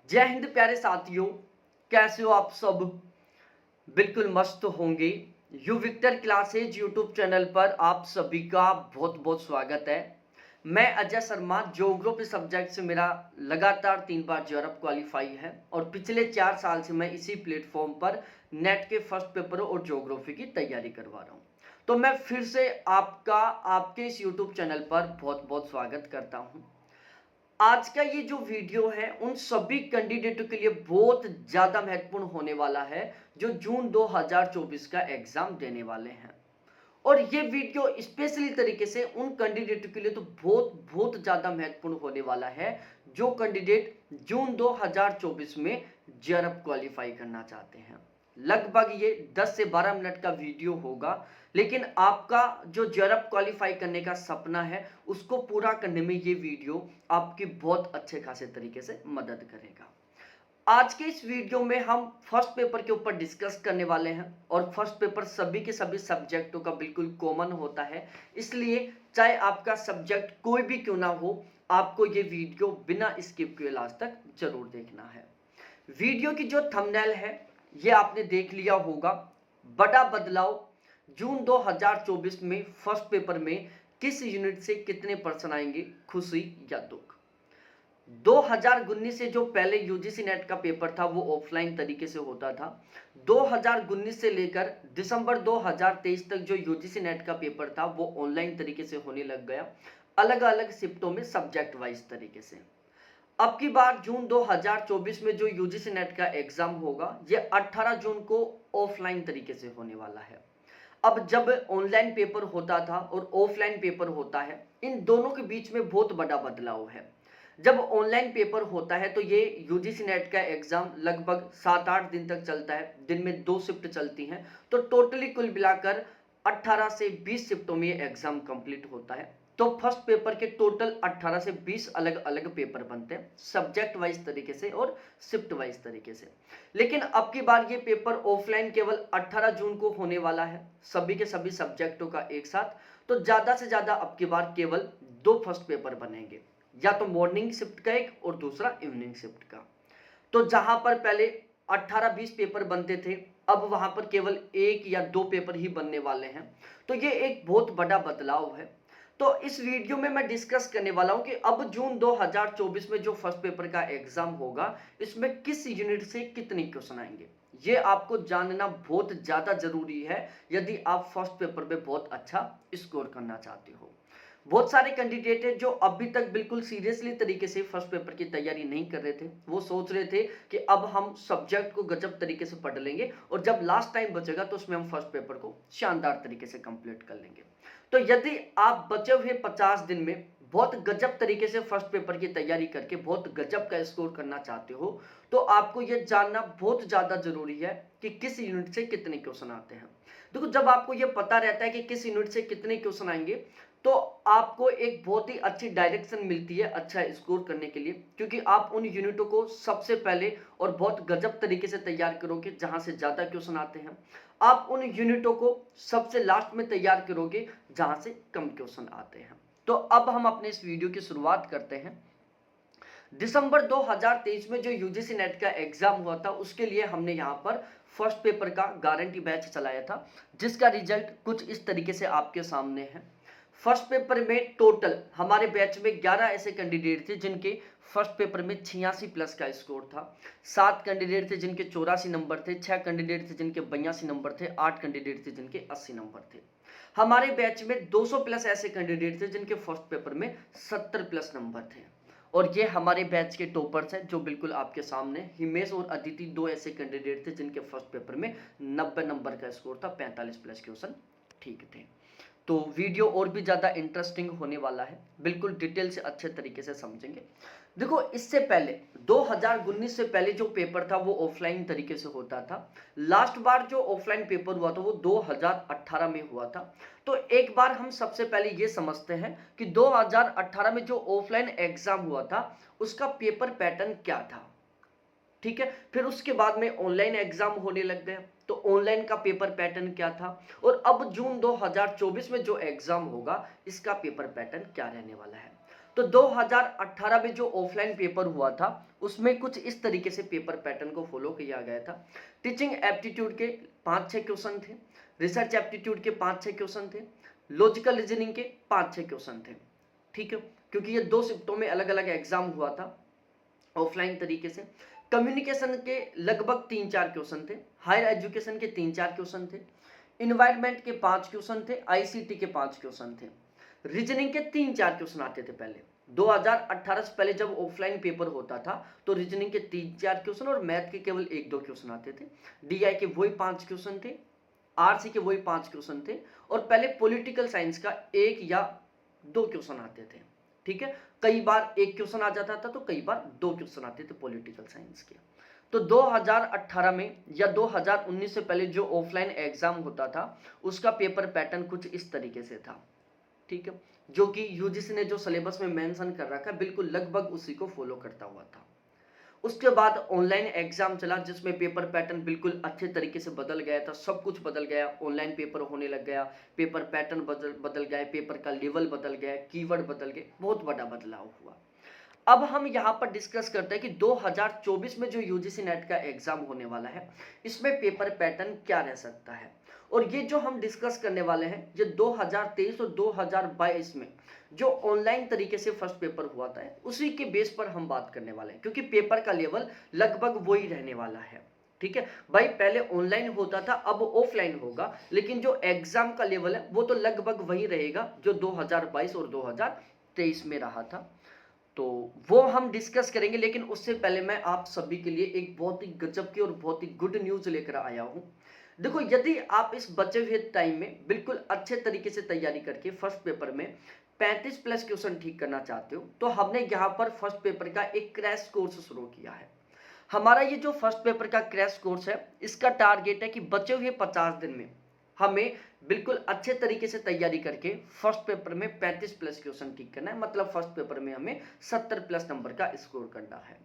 जय हिंद प्यारे साथियों, कैसे हो आप सब? बिल्कुल मस्त होंगे। You Victor classes YouTube channel पर आप सभी का बहुत बहुत स्वागत है। मैं अजय शर्मा, ज्योग्राफी सब्जेक्ट से मेरा लगातार 3 बार यूरोप क्वालिफाई है और पिछले 4 साल से मैं इसी प्लेटफॉर्म पर नेट के फर्स्ट पेपर और ज्योग्राफी की तैयारी करवा रहा हूँ। तो मैं फिर से आपका आपके इस यूट्यूब चैनल पर बहुत बहुत स्वागत करता हूँ। आज का ये जो वीडियो है उन सभी कैंडिडेटों के लिए बहुत ज़्यादा महत्वपूर्ण होने वाला है जो जून 2024 का एग्ज़ाम देने वाले हैं। और ये वीडियो स्पेशली तरीके से उन कैंडिडेटों के लिए तो बहुत बहुत ज़्यादा महत्वपूर्ण होने वाला है जो कैंडिडेट जून 2024 में जेआरएफ क्वालिफाई करना चाहते हैं। लगभग ये 10 से 12 मिनट का वीडियो होगा, लेकिन आपका जो जेआरएफ क्वालिफाई करने का सपना है उसको पूरा करने में ये वीडियो आपकी बहुत अच्छे खासे तरीके से मदद करेगा। आज के इस वीडियो में हम फर्स्ट पेपर के ऊपर डिस्कस करने वाले हैं और फर्स्ट पेपर सभी के सभी सब्जेक्टों का बिल्कुल कॉमन होता है, इसलिए चाहे आपका सब्जेक्ट कोई भी क्यों ना हो, आपको ये वीडियो बिना स्किप किए लास्ट तक जरूर देखना है। वीडियो की जो थंबनेल है ये आपने देख लिया होगा। बड़ा बदलाव, जून 2024 में फर्स्ट पेपर में किस यूनिट से कितने पर्सन आएंगे, खुशी या दुख। 2019 से जो पहले यूजीसी नेट का पेपर था वो ऑफलाइन तरीके से होता था। 2019 से लेकर दिसंबर 2023 तक जो यूजीसी नेट का पेपर था वो ऑनलाइन तरीके से होने लग गया, अलग अलग शिफ्टों में सब्जेक्ट वाइज तरीके से। अब की बार जून 2024 में जो यूजीसी नेट का एग्जाम होगा ये 18 जून को ऑफलाइन तरीके से होने वाला है। अब जब ऑनलाइन पेपर होता था और ऑफलाइन पेपर होता है, इन दोनों के बीच में बहुत बड़ा बदलाव है। जब ऑनलाइन पेपर होता है तो ये यूजीसी नेट का एग्जाम लगभग 7-8 दिन तक चलता है, दिन में 2 शिफ्ट चलती हैं, तो टोटली कुल मिलाकर 18 से 20 शिफ्टों में ये एग्जाम कंप्लीट होता है। तो फर्स्ट पेपर के टोटल 18 से 20 अलग अलग पेपर बनते हैं, सब्जेक्ट वाइज तरीके से और शिफ्ट वाइज तरीके से। लेकिन अब की बार ये पेपर ऑफलाइन केवल 18 जून को होने वाला है, सभी के सभी सब्जेक्टों का एक साथ। तो ज़्यादा से ज़्यादा अब की बार केवल 2 फर्स्ट पेपर बनेंगे, या तो मॉर्निंग शिफ्ट का एक और दूसरा इवनिंग शिफ्ट का। तो जहां पर पहले 18-20 पेपर बनते थे, अब वहां पर केवल 1 या 2 पेपर ही बनने वाले हैं। तो ये एक बहुत बड़ा बदलाव है। तो इस वीडियो में मैं डिस्कस करने वाला हूं कि अब जून 2024 में जो फर्स्ट पेपर का एग्जाम होगा इसमें किस यूनिट से कितने क्वेश्चन आएंगे, ये आपको जानना बहुत ज्यादा जरूरी है यदि आप फर्स्ट पेपर में बहुत अच्छा स्कोर करना चाहते हो। बहुत सारे कैंडिडेट हैं जो अभी तक बिल्कुल सीरियसली तरीके से फर्स्ट पेपर की तैयारी नहीं कर रहे थे। वो सोच रहे थे कि अब हम सब्जेक्ट को गजब तरीके से पढ़ लेंगे और जब लास्ट टाइम बचेगा तो उसमें हम फर्स्ट पेपर को शानदार तरीके से कंप्लीट कर लेंगे। तो यदि आप बचे हुए 50 दिन में बहुत गजब तरीके से फर्स्ट पेपर की तैयारी करके बहुत गजब का स्कोर करना चाहते हो, तो आपको यह जानना बहुत ज्यादा जरूरी है कि किस यूनिट से कितने क्वेश्चन आते हैं। देखो, जब आपको यह पता रहता है कि किस यूनिट से कितने क्वेश्चन आएंगे, तो आपको एक बहुत ही अच्छी डायरेक्शन मिलती है अच्छा स्कोर करने के लिए, क्योंकि आप उन यूनिटों को सबसे पहले और बहुत गजब तरीके से तैयार करोगे जहां से ज्यादा क्वेश्चन आते हैं। आप उन यूनिटों को सबसे लास्ट में तैयार करोगे जहां से कम क्वेश्चन आते हैं। तो अब हम अपने इस वीडियो की शुरुआत करते हैं। दिसंबर 2023 में जो यूजीसी नेट का एग्जाम हुआ था उसके लिए हमने यहाँ पर फर्स्ट पेपर का गारंटी बैच चलाया था, जिसका रिजल्ट कुछ इस तरीके से आपके सामने है। फर्स्ट पेपर में टोटल हमारे बैच में 11 ऐसे कैंडिडेट थे जिनके फर्स्ट पेपर में 86 प्लस का स्कोर था। 7 कैंडिडेट थे जिनके 84 नंबर थे, 6 कैंडिडेट थे जिनके 82 नंबर थे, 8 कैंडिडेट थे जिनके 80 नंबर थे। हमारे बैच में 200 प्लस ऐसे कैंडिडेट थे जिनके फर्स्ट पेपर में 70 प्लस नंबर थे। और ये हमारे बैच के टॉपर्स हैं जो बिल्कुल आपके सामने, हिमेश और अदिति 2 ऐसे कैंडिडेट थे जिनके फर्स्ट पेपर में 90 नंबर का स्कोर था, 45 प्लस क्वेश्चन ठीक थे। तो वीडियो और भी ज़्यादा इंटरेस्टिंग होने वाला है, बिल्कुल डिटेल से अच्छे तरीके से समझेंगे। देखो, इससे पहले 2019 से पहले जो पेपर था वो ऑफलाइन तरीके से होता था। लास्ट बार जो ऑफलाइन पेपर हुआ था वो 2018 में हुआ था। तो एक बार हम सबसे पहले ये समझते हैं कि 2018 में जो ऑफलाइन एग्जाम हुआ था उसका पेपर पैटर्न क्या था, ठीक है। फिर उसके बाद में ऑनलाइन एग्जाम होने लग गए, तो ऑनलाइन का पेपर पैटर्न क्या था, और अब जून 2024 में जो एग्जाम होगा इसका पेपर पैटर्न क्या रहने वाला है। तो 2018 में जो ऑफलाइन पेपर हुआ था उसमें कुछ इस तरीके से पेपर पैटर्न को फॉलो किया गया था। टीचिंग एप्टीट्यूड के 5-6 क्वेश्चन थे, रिसर्च एप्टीट्यूड के 5-6 क्वेश्चन थे, लॉजिकल रीजनिंग के 5-6 क्वेश्चन थे। ठीक है, क्योंकि ये 2 शिफ्टों में अलग अलग एग्जाम हुआ था ऑफलाइन तरीके से। कम्युनिकेशन के लगभग 3-4 क्वेश्चन थे, हायर एजुकेशन के 3-4 क्वेश्चन थे, इन्वायरमेंट के 5 क्वेश्चन थे, आईसीटी के 5 क्वेश्चन थे, रीजनिंग के 3-4 क्वेश्चन आते थे पहले। 2018 से पहले जब ऑफलाइन पेपर होता था तो रीजनिंग के 3-4 क्वेश्चन और मैथ के केवल 1-2 क्वेश्चन आते थे, डीआई के वही 5 क्वेश्चन थे, आरसी के वही 5 क्वेश्चन थे, और पहले पॉलिटिकल साइंस का 1 या 2 क्वेश्चन आते थे। ठीक है, कई बार 1 क्वेश्चन आ जाता था तो कई बार 2 क्वेश्चन आते थे पॉलिटिकल साइंस के। तो 2018 में या 2019 से पहले जो ऑफलाइन एग्जाम होता था उसका पेपर पैटर्न कुछ इस तरीके से था। ठीक है, जो कि यूजीसी ने जो सिलेबस में मेंशन कर रखा है बिल्कुल लगभग उसी को फॉलो करता हुआ था। उसके बाद ऑनलाइन एग्जाम चला जिसमें पेपर पैटर्न बिल्कुल अच्छे तरीके से बदल गया था, सब कुछ बदल गया, ऑनलाइन पेपर होने लग गया, पेपर पैटर्न बदल गया, पेपर का लेवल बदल गया, कीवर्ड बदल गए, बहुत बड़ा बदलाव हुआ। अब हम यहाँ पर डिस्कस करते हैं कि 2024 में जो यूजीसी नेट का एग्जाम होने वाला है इसमें पेपर पैटर्न क्या रह सकता है। और ये जो हम डिस्कस करने वाले हैं ये 2023 और 2022 में जो ऑनलाइन तरीके से फर्स्ट पेपर हुआ था उसी के बेस पर हम बात करने वाले हैं, क्योंकि पेपर का लेवल लगभग वही रहने वाला है। ठीक है भाई, पहले ऑनलाइन होता था अब ऑफलाइन होगा, लेकिन जो एग्जाम का लेवल है वो तो लगभग वही रहेगा जो 2022 और 2023 में रहा था। तो वो हम डिस्कस करेंगे, लेकिन उससे पहले मैं आप सभी के लिए एक बहुत ही गजब की और बहुत ही गुड न्यूज लेकर आया हूं। देखो, यदि आप इस बचे हुए टाइम में बिल्कुल अच्छे तरीके से तैयारी करके फर्स्ट पेपर में 35 प्लस क्वेश्चन ठीक करना चाहते हो तो हमने यहाँ पर फर्स्ट पेपर का एक क्रैश कोर्स शुरू किया है। हमारा ये जो फर्स्ट पेपर का क्रैश कोर्स है इसका टारगेट है कि बचे हुए 50 दिन में हमें बिल्कुल अच्छे तरीके से तैयारी करके फर्स्ट पेपर में 35 प्लस क्वेश्चन ठीक करना है, मतलब फर्स्ट पेपर में हमें 70 प्लस नंबर का स्कोर करना है।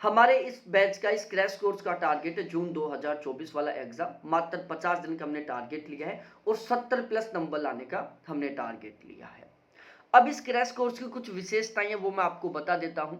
हमारे इस बैच का, इस क्रैश कोर्स का टारगेट है जून 2024 वाला एग्जाम, मात्र 50 दिन का हमने टारगेट लिया है और 70 प्लस नंबर लाने का हमने टारगेट लिया है। अब इस क्रैश कोर्स की कुछ विशेषताएं हैं वो मैं आपको बता देता हूं।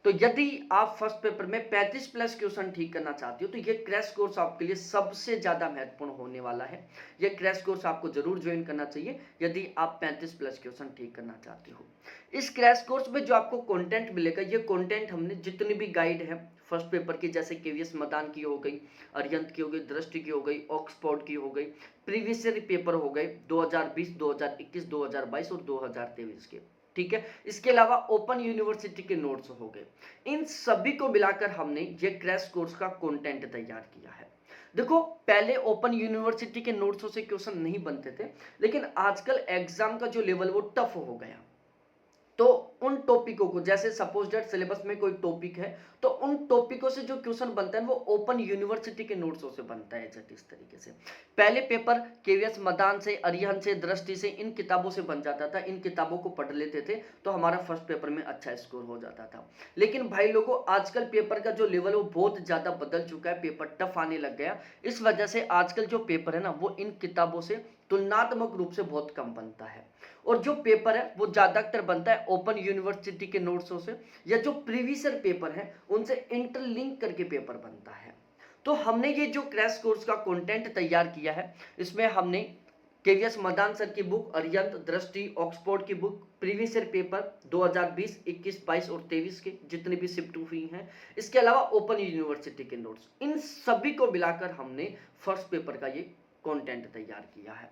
तो यदि आप फर्स्ट पेपर में 35 प्लस क्वेश्चन ठीक करना चाहते हो तो ये क्रैश कोर्स आपके लिए सबसे ज्यादा महत्वपूर्ण होने वाला है। ये क्रैश कोर्स आपको जरूर ज्वाइन करना चाहिए यदि आप 35 प्लस क्वेश्चन ठीक करना चाहते हो। इस क्रैश कोर्स में जो आपको कंटेंट मिलेगा, ये कंटेंट हमने जितनी भी गाइड है फर्स्ट पेपर की, जैसे केवीएस मदान की हो गई, अरिहंत की हो गई, दृष्टि की हो गई, ऑक्सफोर्ड की हो गई, प्रीवियस ईयर पेपर हो गए 2020, 2021, 2022 और 2023 के। ठीक है, इसके अलावा ओपन यूनिवर्सिटी के नोट्स हो गए, इन सभी को मिलाकर हमने ये क्रैश कोर्स का कंटेंट तैयार किया है। देखो, पहले ओपन यूनिवर्सिटी के नोट्सों से क्वेश्चन नहीं बनते थे, लेकिन आजकल एग्जाम का जो लेवल वो टफ हो गया। तो उन टॉपिकों को, जैसे सपोज दैट सिलेबस में कोई टॉपिक है तो उन टॉपिकों से जो क्वेश्चन बनता है वो ओपन यूनिवर्सिटी के नोट्सों से बनता है। जैसे इस तरीके से पहले पेपर केवीएस मदान से, अरिहंत से, दृष्टि से, इन किताबों से बन जाता था, इन किताबों को पढ़ लेते थे तो हमारा फर्स्ट पेपर में अच्छा स्कोर हो जाता था। लेकिन भाई लोगों, आजकल पेपर का जो लेवल वो बहुत ज्यादा बदल चुका है, पेपर टफ आने लग गया। इस वजह से आजकल जो पेपर है ना वो इन किताबों से तुलनात्मक रूप से बहुत कम बनता है, और जो पेपर है वो ज्यादातर बनता है ओपन यूनिवर्सिटी के नोट्सों से, या जो प्रीवियस ईयर पेपर है उनसे इंटरलिंक करके पेपर बनता है। तो हमने ये जो क्रैश कोर्स का कंटेंट तैयार किया है इसमें हमने केवीएस मदान सर की बुक, अरिहंत, दृष्टि, ऑक्सफोर्ड की बुक, प्रीवियस ईयर पेपर 2020, 21, 22 और 23 के जितने भी शिफ्ट हुई हैं, इसके अलावा ओपन यूनिवर्सिटी के नोट्स, इन सभी को मिलाकर हमने फर्स्ट पेपर का ये कंटेंट तैयार किया है।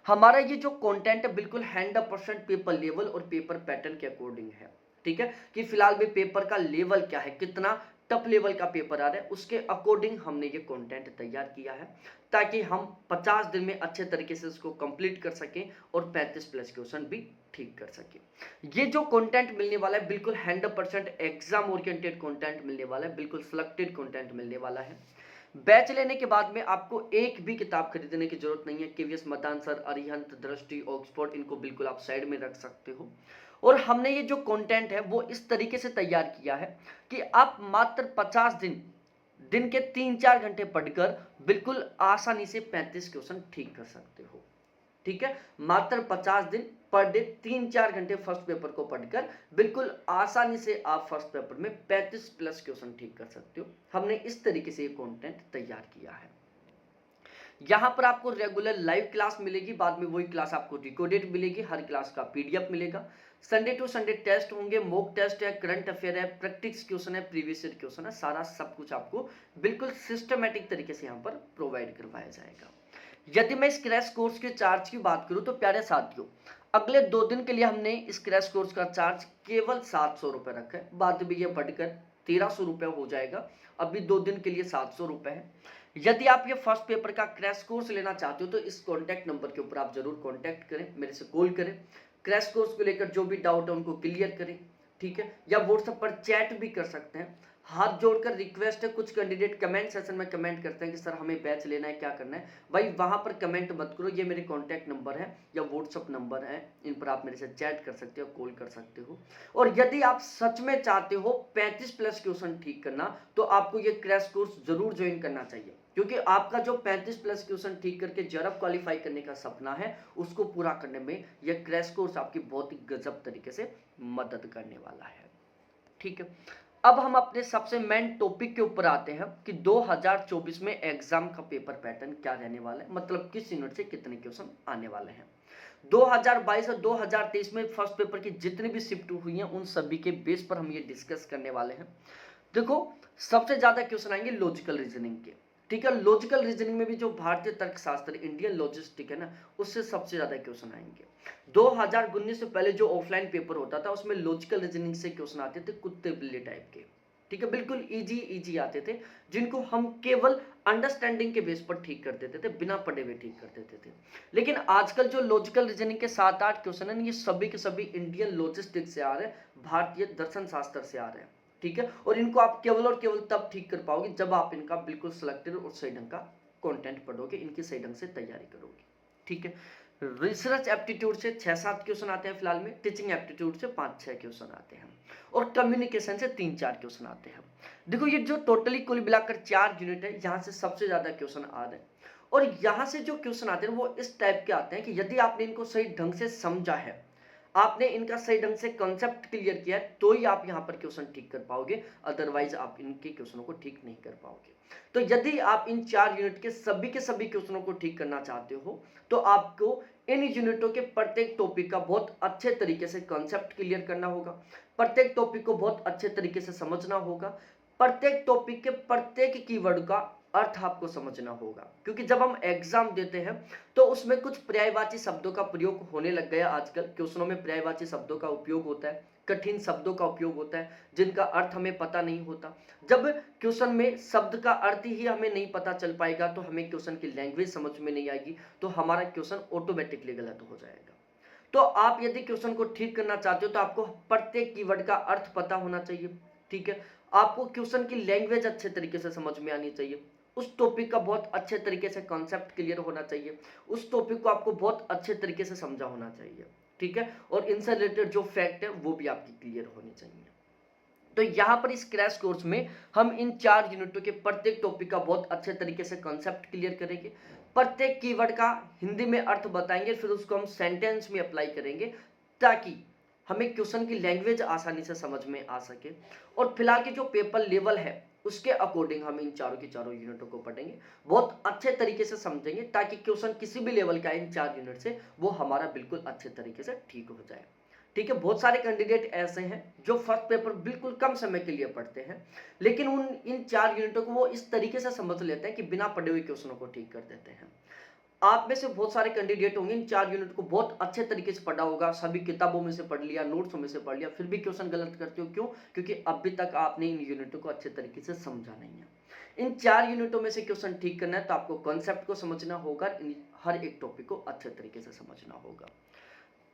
हमारा ये जो कंटेंट है बिल्कुल 100% पेपर लेवल और पेपर पैटर्न के अकॉर्डिंग है। ठीक है, कि फिलहाल भी पेपर का लेवल क्या है, कितना टफ लेवल का पेपर आ रहा है, उसके अकॉर्डिंग हमने ये कंटेंट तैयार किया है ताकि हम 50 दिन में अच्छे तरीके से इसको कंप्लीट कर सकें और 35 प्लस क्वेश्चन भी ठीक कर सकें। ये जो कंटेंट मिलने वाला है बिल्कुल 100% एग्जाम ओरिएंटेड कंटेंट मिलने वाला है, बिल्कुल सिलेक्टेड कंटेंट मिलने वाला है। बैच लेने के बाद में आपको एक भी किताब खरीदने की जरूरत नहीं है। केवीएस मदान सर, अरिहंत, दृष्टि, ऑक्सफोर्ड, इनको बिल्कुल आप साइड में रख सकते हो। और हमने ये जो कंटेंट है वो इस तरीके से तैयार किया है कि आप मात्र 50 दिन के 3-4 घंटे पढ़कर बिल्कुल आसानी से 35 क्वेश्चन ठीक कर सकते हो। ठीक है, मात्र 50 दिन पर डे 3-4 घंटे फर्स्ट पेपर को पढ़कर बिल्कुल आसानी से आप फर्स्ट पेपर में 35 प्लस क्वेश्चन ठीक कर सकते हो। हमने इस तरीके से ये कंटेंट तैयार किया है। यहाँ पर आपको रेगुलर लाइव क्लास मिलेगी, बाद में वही क्लास आपको रिकॉर्डेड मिलेगी, हर क्लास का पीडीएफ मिलेगा। संडे टू संडे टेस्ट होंगे, मॉक टेस्ट है, करंट अफेयर है, प्रैक्टिस क्वेश्चन है, प्रीवियस ईयर क्वेश्चन है, सारा सब कुछ आपको बिल्कुल सिस्टमेटिक तरीके से यहाँ पर प्रोवाइड करवाया जाएगा। यदि मैं इस क्रैश कोर्स के चार्ज की बात करूं तो प्यारे साथियों, अगले 2 दिन के लिए हमने इस क्रैश कोर्स का चार्ज केवल 700 रुपये रखा है। बाद में ये बढ़कर 1300 रुपये हो जाएगा। अभी 2 दिन के लिए 700 रुपये है। यदि आप ये फर्स्ट पेपर का क्रैश कोर्स लेना चाहते हो तो इस कॉन्टैक्ट नंबर के ऊपर आप जरूर कॉन्टैक्ट करें, मेरे से कॉल करें। क्रैश कोर्स को लेकर जो भी डाउट है उनको क्लियर करें, ठीक है, या व्हाट्सएप पर चैट भी कर सकते हैं। हाथ जोड़कर रिक्वेस्ट है, कुछ कैंडिडेट कमेंट सेशन में कमेंट करते हैं कि सर हमें बैच लेना है, क्या करना है। भाई वहां पर कमेंट मत करो, ये मेरे कॉन्टैक्ट नंबर है या व्हाट्सअप नंबर है, इन पर आप मेरे से चैट कर सकते हो, कॉल कर सकते हो। और यदि आप सच में चाहते हो 35 प्लस क्वेश्चन ठीक करना तो आपको ये क्रैश कोर्स जरूर ज्वाइन करना चाहिए, क्योंकि आपका जो 35 प्लस क्वेश्चन ठीक करके जरब क्वालिफाई करने का सपना है उसको पूरा करने में यह क्रैश कोर्स आपकी बहुत ही गजब तरीके से मदद करने वाला है। ठीक है, अब हम अपने सबसे मेन टॉपिक के ऊपर आते हैं कि 2024 में एग्जाम का पेपर पैटर्न क्या रहने वाला है, मतलब किस यूनिट से कितने क्वेश्चन आने वाले हैं। 2022 और 2023 में फर्स्ट पेपर की जितनी भी शिफ्ट हुई हैं उन सभी के बेस पर हम ये डिस्कस करने वाले हैं। देखो, सबसे ज्यादा क्वेश्चन आएंगे लॉजिकल रीजनिंग के, ठीक है। लॉजिकल रीजनिंग में भी जो भारतीय तर्कशास्त्र इंडियन लॉजिस्टिक है ना, उससे सबसे ज्यादा क्वेश्चन आएंगे। 2019 से पहले जो ऑफलाइन पेपर होता था उसमें लॉजिकल रीजनिंग से क्वेश्चन आते थे कुत्ते बिल्ली टाइप के, ठीक है, बिल्कुल इजी आते थे, जिनको हम केवल अंडरस्टैंडिंग के बेस पर ठीक कर देते थे, बिना पढ़े हुए ठीक कर देते थे। लेकिन आजकल जो लॉजिकल रीजनिंग के 7-8 क्वेश्चन है, ये सभी के सभी इंडियन लॉजिस्टिक से आ रहे हैं, भारतीय दर्शन शास्त्र से आ रहे हैं, ठीक है। और इनको आप केवल और केवल तब ठीक कर पाओगे जब आप इनका बिल्कुल सिलेक्टेड और सही ढंग का कंटेंट पढ़ोगे, इनकी सही ढंग से तैयारी करोगे, ठीक है। रिसर्च एप्टीट्यूड से 6-7 क्वेश्चन आते हैं फिलहाल में, टीचिंग एप्टीट्यूड से 5-6 क्वेश्चन आते हैं और कम्युनिकेशन से 3-4 क्वेश्चन आते हैं। देखो, ये जो टोटली कुल मिलाकर 4 यूनिट है, यहाँ से सबसे ज्यादा क्वेश्चन आ रहे हैं। और यहाँ से जो क्वेश्चन आते हैं वो इस टाइप के आते हैं कि यदि आपने इनको सही ढंग से समझा है, आपने इनका सही ढंग से कॉन्सेप्ट क्लियर किया है, तो ही आप यहाँ पर क्वेश्चन ठीक कर पाओगे, अदरवाइज आप इनके क्वेश्चनों को ठीक नहीं कर पाओगे। तो यदि आप इन 4 यूनिट के सभी क्वेश्चनों को ठीक करना चाहते हो तो आपको इन यूनिटों के प्रत्येक टॉपिक का बहुत अच्छे तरीके से कॉन्सेप्ट क्लियर करना होगा, प्रत्येक टॉपिक को बहुत अच्छे तरीके से समझना होगा, प्रत्येक टॉपिक के प्रत्येक कीवर्ड का अर्थ आपको समझना होगा। क्योंकि जब हम एग्जाम देते हैं तो उसमें कुछ पर्यायवाची शब्दों का प्रयोग होने लग गया। आजकल क्वेश्चनों में पर्यायवाची शब्दों का उपयोग होता है, कठिन शब्दों का उपयोग होता है जिनका अर्थ हमें पता नहीं होता। जब क्वेश्चन में शब्द का अर्थ ही हमें नहीं पता चल पाएगा तो हमें क्वेश्चन की लैंग्वेज समझ में नहीं आएगी, तो हमारा क्वेश्चन ऑटोमेटिकली गलत हो जाएगा। तो आप यदि क्वेश्चन को ठीक करना चाहते हो तो आपको प्रत्येक कीवर्ड का अर्थ पता होना चाहिए, ठीक है। आपको क्वेश्चन की लैंग्वेज अच्छे तरीके से समझ में आनी चाहिए, उस टॉपिक का बहुत अच्छे तरीके से कॉन्सेप्ट क्लियर होना चाहिए, उस टॉपिक को आपको बहुत अच्छे तरीके से समझा होना चाहिए, ठीक है। और इनसे रिलेटेड जो फैक्ट है वो भी आपकी क्लियर होनी चाहिए। तो यहाँ पर इस क्रैश कोर्स में हम इन 4 यूनिटों के प्रत्येक टॉपिक का बहुत अच्छे तरीके से कॉन्सेप्ट क्लियर करेंगे, प्रत्येक कीवर्ड का हिंदी में अर्थ बताएंगे, फिर उसको हम सेंटेंस में अप्लाई करेंगे ताकि हमें क्वेश्चन की लैंग्वेज आसानी से समझ में आ सके। और फिलहाल की जो पेपर लेवल है उसके अकॉर्डिंग हम इन चारों की चारों यूनिटों को पढ़ेंगे, बहुत अच्छे तरीके से समझेंगे ताकि क्वेश्चन किसी भी लेवल का इन 4 यूनिट से वो हमारा बिल्कुल अच्छे तरीके से ठीक हो जाए, ठीक है। बहुत सारे कैंडिडेट ऐसे हैं जो फर्स्ट पेपर बिल्कुल कम समय के लिए पढ़ते हैं, लेकिन इन 4 यूनिटों को वो इस तरीके से समझ लेते हैं कि बिना पढ़े हुए क्वेश्चनों को ठीक कर देते हैं। आप में से बहुत सारे कैंडिडेट होंगे इन 4 यूनिट को बहुत अच्छे तरीके से पढ़ा होगा, सभी किताबों में से पढ़ लिया, नोट्सों में से पढ़ लिया, फिर भी क्वेश्चन गलत करते हो। क्यों? क्योंकि अभी तक आपने इन यूनिटों को अच्छे तरीके से समझा नहीं है। इन 4 यूनिटों में से क्वेश्चन ठीक करना है तो आपको कॉन्सेप्ट को समझना होगा, हर एक टॉपिक को अच्छे तरीके से समझना होगा।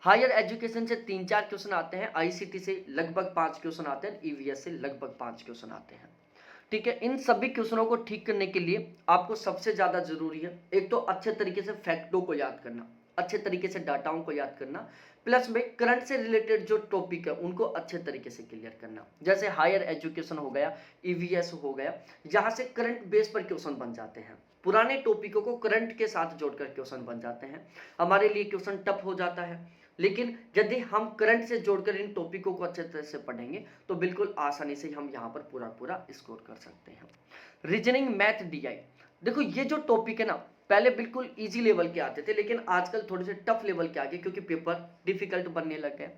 हायर एजुकेशन से 3-4 क्वेश्चन आते हैं, आईसीटी से लगभग 5 क्वेश्चन आते हैं, ईवीएस से लगभग 5 क्वेश्चन आते हैं, ठीक है। इन सभी क्वेश्चनों को ठीक करने के लिए आपको सबसे ज्यादा जरूरी है एक तो अच्छे तरीके से फैक्टों को याद करना, अच्छे तरीके से डाटाओं को याद करना, प्लस में करंट से रिलेटेड जो टॉपिक है उनको अच्छे तरीके से क्लियर करना। जैसे हायर एजुकेशन हो गया, ईवीएस हो गया, जहां से करंट बेस पर क्वेश्चन बन जाते हैं, पुराने टॉपिकों को करंट के साथ जोड़कर क्वेश्चन बन जाते हैं, हमारे लिए क्वेश्चन टफ हो जाता है। लेकिन यदि हम करंट से जोड़कर इन टॉपिकों को अच्छे तरह से पढ़ेंगे तो बिल्कुल आसानी से हम यहाँ पर पूरा स्कोर कर सकते हैं। रीजनिंग मैथ डीआई, देखो ये जो टॉपिक है ना, पहले बिल्कुल इजी लेवल के आते थे, लेकिन आजकल थोड़े से टफ लेवल के आ गए क्योंकि पेपर डिफिकल्ट बनने लग गए।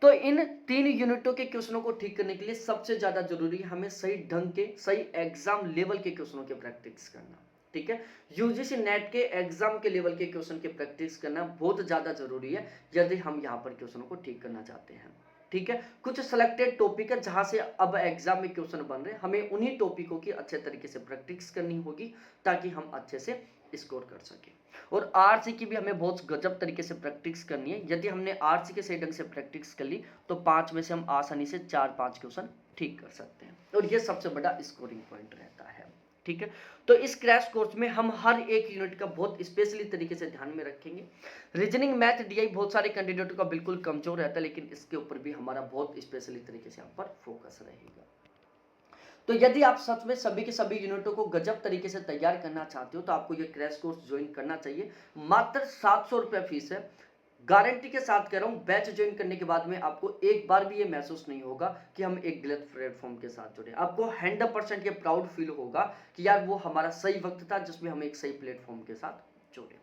तो इन 3 यूनिटों के क्वेश्चनों को ठीक करने के लिए सबसे ज़्यादा ज़रूरी है हमें सही ढंग के, सही एग्जाम लेवल के क्वेश्चनों की प्रैक्टिस करना। ठीक है, यूजीसी नेट के एग्जाम के लेवल के क्वेश्चन की प्रैक्टिस करना बहुत ज़्यादा ज़रूरी है यदि हम यहाँ पर क्वेश्चनों को ठीक करना चाहते हैं। ठीक है, कुछ सिलेक्टेड टॉपिक है जहाँ से अब एग्जाम में क्वेश्चन बन रहे हैं, हमें उन्हीं टॉपिकों की अच्छे तरीके से प्रैक्टिस करनी होगी ताकि हम अच्छे से स्कोर कर सकें। और आरसी की भी हमें बहुत गजब तरीके से प्रैक्टिस करनी है। यदि हमने आरसी के सही ढंग से प्रैक्टिस कर ली तो 5 में से हम आसानी से 4-5 क्वेश्चन ठीक कर सकते हैं और ये सबसे बड़ा स्कोरिंग पॉइंट रहता है। ठीक है, तो इस क्रैश कोर्स में हम हर एक यूनिट का बहुत स्पेशली तरीके से ध्यान में रखेंगे। रीजनिंग मैथ डीआई बहुत सारे कैंडिडेटों का बिल्कुल कमजोर रहता है, लेकिन इसके ऊपर भी हमारा बहुत स्पेशली तरीके से यहाँ पर फोकस रहेगा। तो यदि आप सच में सभी के सभी यूनिटों को गजब तरीके से तैयार करना चाहते हो तो आपको ये क्रैश कोर्स ज्वाइन करना चाहिए। मात्र 700 रुपये फीस है। गारंटी के साथ कह रहा हूँ, बैच ज्वाइन करने के बाद में आपको एक बार भी ये महसूस नहीं होगा कि हम एक गलत प्लेटफॉर्म के साथ जुड़े। आपको 100% ये प्राउड फील होगा कि यार वो हमारा सही वक्त था जिसमें हम एक सही प्लेटफॉर्म के साथ जुड़े।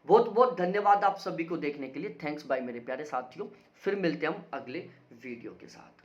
बहुत बहुत धन्यवाद आप सभी को देखने के लिए। थैंक्स बाय मेरे प्यारे साथियों। फिर मिलते हैं हम अगले वीडियो के साथ।